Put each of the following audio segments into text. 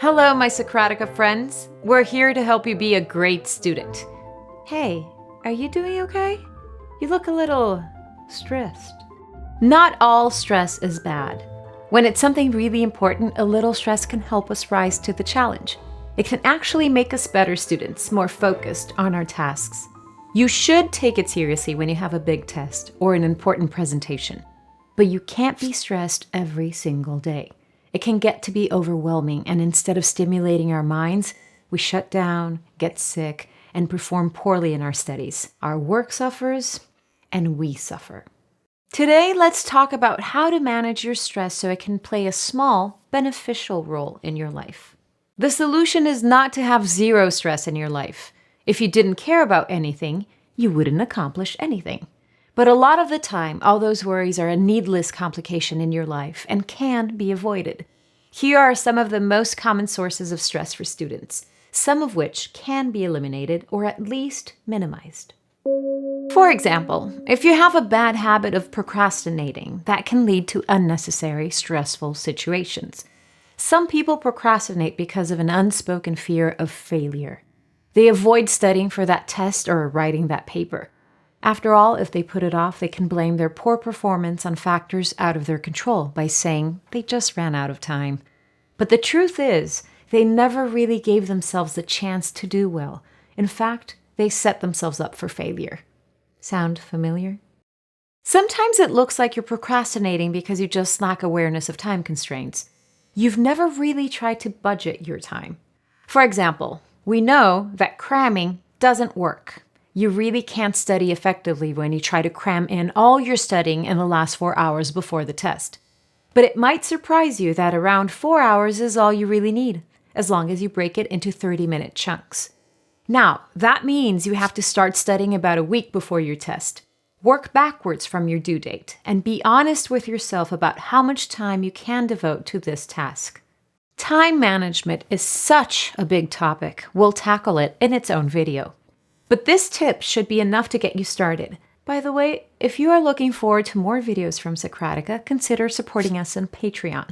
Hello, my Socratica friends. We're here to help you be a great student. Hey, are you doing okay? You look a little stressed. Not all stress is bad. When it's something really important, a little stress can help us rise to the challenge. It can actually make us better students, more focused on our tasks. You should take it seriously when you have a big test or an important presentation. But you can't be stressed every single day. It can get to be overwhelming, and instead of stimulating our minds, we shut down, get sick, and perform poorly in our studies. Our work suffers, and we suffer. Today, let's talk about how to manage your stress so it can play a small, beneficial role in your life. The solution is not to have zero stress in your life. If you didn't care about anything, you wouldn't accomplish anything. But a lot of the time, all those worries are a needless complication in your life and can be avoided. Here are some of the most common sources of stress for students, some of which can be eliminated or at least minimized. For example, if you have a bad habit of procrastinating, that can lead to unnecessary, stressful situations. Some people procrastinate because of an unspoken fear of failure. They avoid studying for that test or writing that paper. After all, if they put it off, they can blame their poor performance on factors out of their control by saying they just ran out of time. But the truth is, they never really gave themselves the chance to do well. In fact, they set themselves up for failure. Sound familiar? Sometimes it looks like you're procrastinating because you just lack awareness of time constraints. You've never really tried to budget your time. For example, we know that cramming doesn't work. You really can't study effectively when you try to cram in all your studying in the last 4 hours before the test. But it might surprise you that around 4 hours is all you really need, as long as you break it into 30-minute chunks. Now, that means you have to start studying about a week before your test. Work backwards from your due date, and be honest with yourself about how much time you can devote to this task. Time management is such a big topic. We'll tackle it in its own video. But this tip should be enough to get you started. By the way, if you are looking forward to more videos from Socratica, consider supporting us on Patreon.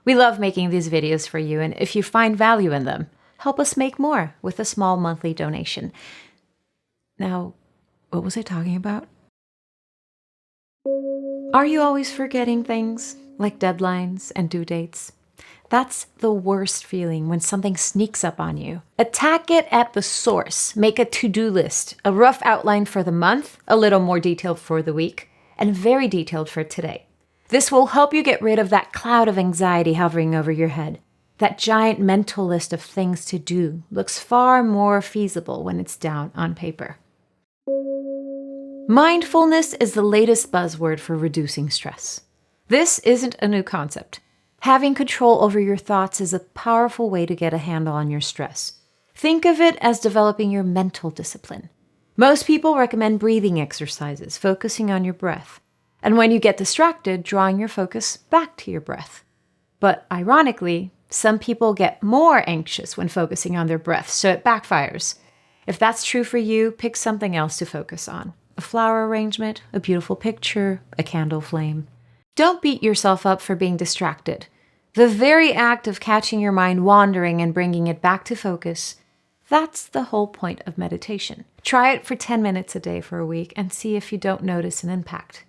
We love making these videos for you, and if you find value in them, help us make more with a small monthly donation. Now, what was I talking about? Are you always forgetting things, like deadlines and due dates? That's the worst feeling when something sneaks up on you. Attack it at the source. Make a to-do list, a rough outline for the month, a little more detailed for the week, and very detailed for today. This will help you get rid of that cloud of anxiety hovering over your head. That giant mental list of things to do looks far more feasible when it's down on paper. Mindfulness is the latest buzzword for reducing stress. This isn't a new concept. Having control over your thoughts is a powerful way to get a handle on your stress. Think of it as developing your mental discipline. Most people recommend breathing exercises, focusing on your breath, and when you get distracted, drawing your focus back to your breath. But ironically, some people get more anxious when focusing on their breath, so it backfires. If that's true for you, pick something else to focus on. A flower arrangement, a beautiful picture, a candle flame. Don't beat yourself up for being distracted. The very act of catching your mind wandering and bringing it back to focus, that's the whole point of meditation. Try it for 10 minutes a day for a week and see if you don't notice an impact.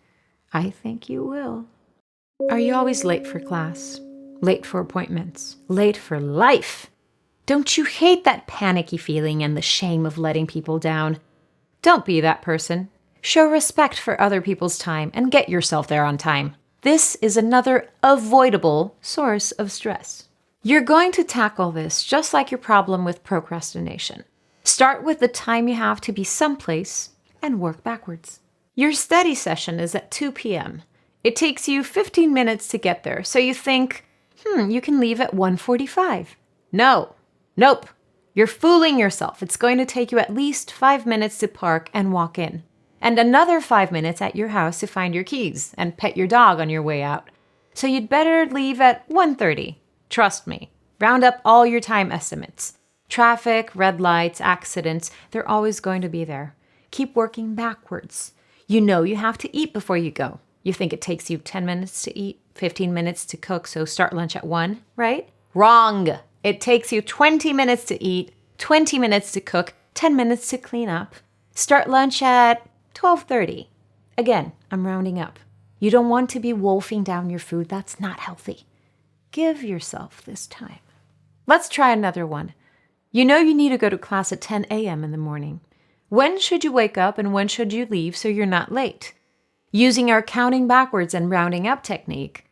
I think you will. Are you always late for class? Late for appointments? Late for life? Don't you hate that panicky feeling and the shame of letting people down? Don't be that person. Show respect for other people's time and get yourself there on time. This is another avoidable source of stress. You're going to tackle this just like your problem with procrastination. Start with the time you have to be someplace and work backwards. Your study session is at 2 p.m. It takes you 15 minutes to get there, so you think, you can leave at 1:45. Nope. You're fooling yourself. It's going to take you at least 5 minutes to park and walk in. And another 5 minutes at your house to find your keys and pet your dog on your way out. So you'd better leave at 1:30. Trust me. Round up all your time estimates. Traffic, red lights, accidents, they're always going to be there. Keep working backwards. You know you have to eat before you go. You think it takes you 10 minutes to eat, 15 minutes to cook, so start lunch at 1, right? Wrong. It takes you 20 minutes to eat, 20 minutes to cook, 10 minutes to clean up. Start lunch at 12:30. Again, I'm rounding up. You don't want to be wolfing down your food. That's not healthy. Give yourself this time. Let's try another one. You know you need to go to class at 10 a.m. in the morning. When should you wake up and when should you leave so you're not late? Using our counting backwards and rounding up technique,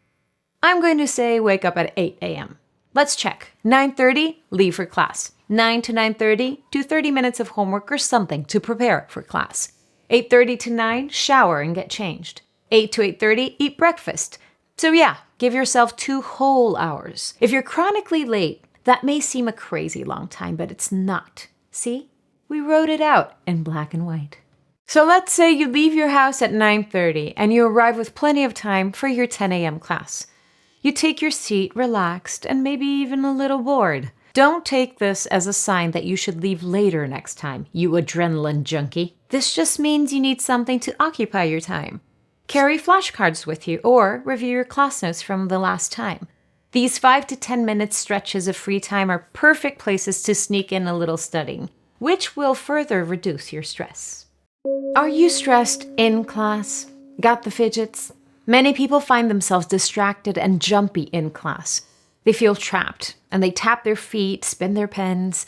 I'm going to say wake up at 8 a.m. Let's check. 9:30, leave for class. 9 to 9:30, do 30 minutes of homework or something to prepare for class. 8:30 to 9, shower and get changed. 8 to 8:30, eat breakfast. So yeah, give yourself 2 whole hours. If you're chronically late, that may seem a crazy long time, but it's not. See? We wrote it out in black and white. So let's say you leave your house at 9:30 and you arrive with plenty of time for your 10 a.m. class. You take your seat, relaxed, and maybe even a little bored. Don't take this as a sign that you should leave later next time, you adrenaline junkie. This just means you need something to occupy your time. Carry flashcards with you or review your class notes from the last time. These 5 to 10 minute stretches of free time are perfect places to sneak in a little studying, which will further reduce your stress. Are you stressed in class? Got the fidgets? Many people find themselves distracted and jumpy in class. They feel trapped and they tap their feet, spin their pens.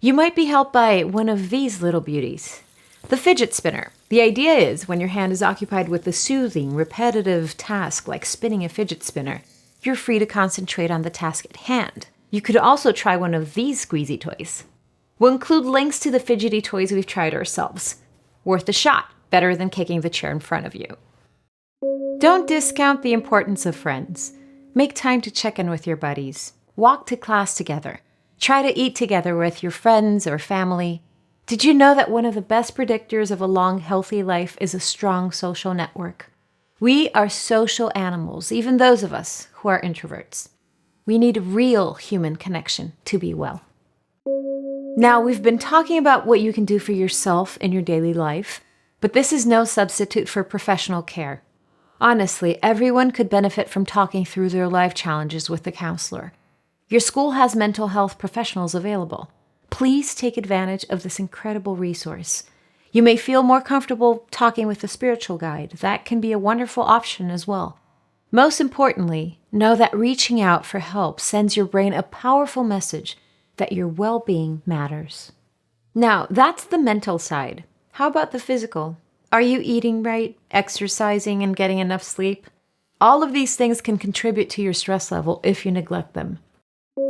You might be helped by one of these little beauties. The fidget spinner. The idea is when your hand is occupied with a soothing, repetitive task like spinning a fidget spinner, you're free to concentrate on the task at hand. You could also try one of these squeezy toys. We'll include links to the fidgety toys we've tried ourselves. Worth a shot, better than kicking the chair in front of you. Don't discount the importance of friends. Make time to check in with your buddies. Walk to class together. Try to eat together with your friends or family. Did you know that one of the best predictors of a long, healthy life is a strong social network? We are social animals, even those of us who are introverts. We need real human connection to be well. Now, we've been talking about what you can do for yourself in your daily life, but this is no substitute for professional care. Honestly, everyone could benefit from talking through their life challenges with a counselor. Your school has mental health professionals available. Please take advantage of this incredible resource. You may feel more comfortable talking with a spiritual guide. That can be a wonderful option as well. Most importantly, know that reaching out for help sends your brain a powerful message that your well-being matters. Now, that's the mental side. How about the physical? Are you eating right, exercising, and getting enough sleep? All of these things can contribute to your stress level if you neglect them.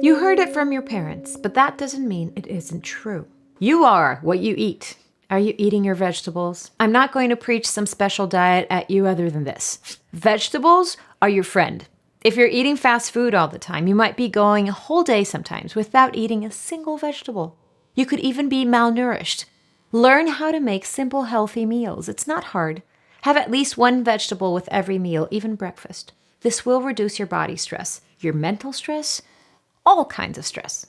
You heard it from your parents, but that doesn't mean it isn't true. You are what you eat. Are you eating your vegetables? I'm not going to preach some special diet at you other than this. Vegetables are your friend. If you're eating fast food all the time, you might be going a whole day sometimes without eating a single vegetable. You could even be malnourished. Learn how to make simple, healthy meals. It's not hard. Have at least one vegetable with every meal, even breakfast. This will reduce your body stress, your mental stress, all kinds of stress.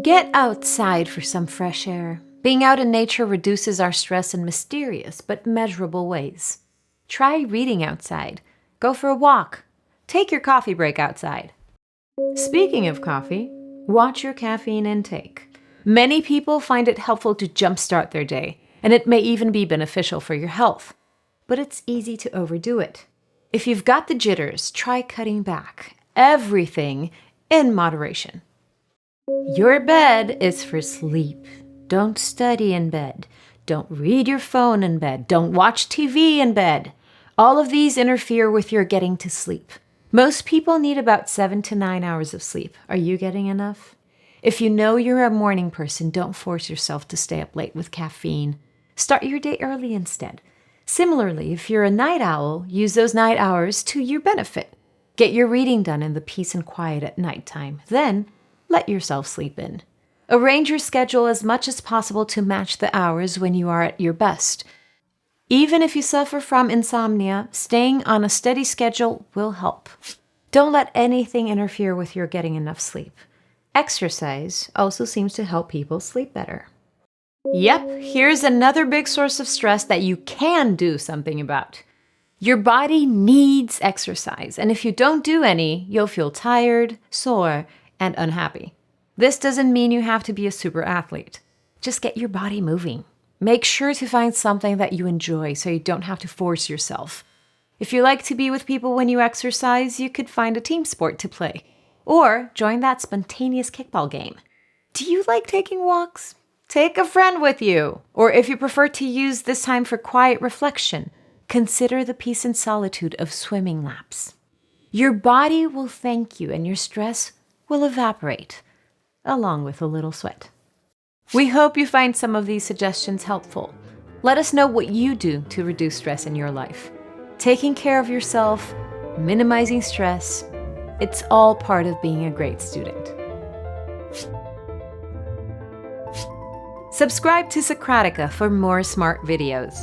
Get outside for some fresh air. Being out in nature reduces our stress in mysterious but measurable ways. Try reading outside. Go for a walk. Take your coffee break outside. Speaking of coffee, watch your caffeine intake. Many people find it helpful to jumpstart their day, and it may even be beneficial for your health. But it's easy to overdo it. If you've got the jitters, try cutting back. Everything in moderation. Your bed is for sleep. Don't study in bed. Don't read your phone in bed. Don't watch TV in bed. All of these interfere with your getting to sleep. Most people need about 7 to 9 hours of sleep. Are you getting enough? If you know you're a morning person, don't force yourself to stay up late with caffeine. Start your day early instead. Similarly, if you're a night owl, use those night hours to your benefit. Get your reading done in the peace and quiet at nighttime. Then, let yourself sleep in. Arrange your schedule as much as possible to match the hours when you are at your best. Even if you suffer from insomnia, staying on a steady schedule will help. Don't let anything interfere with your getting enough sleep. Exercise also seems to help people sleep better. Yep, here's another big source of stress that you can do something about. Your body needs exercise, and if you don't do any, you'll feel tired, sore, and unhappy. This doesn't mean you have to be a super athlete. Just get your body moving. Make sure to find something that you enjoy so you don't have to force yourself. If you like to be with people when you exercise, you could find a team sport to play. Or join that spontaneous kickball game. Do you like taking walks? Take a friend with you. Or if you prefer to use this time for quiet reflection, consider the peace and solitude of swimming laps. Your body will thank you and your stress will evaporate, along with a little sweat. We hope you find some of these suggestions helpful. Let us know what you do to reduce stress in your life. Taking care of yourself, minimizing stress, it's all part of being a great student. Subscribe to Socratica for more smart videos.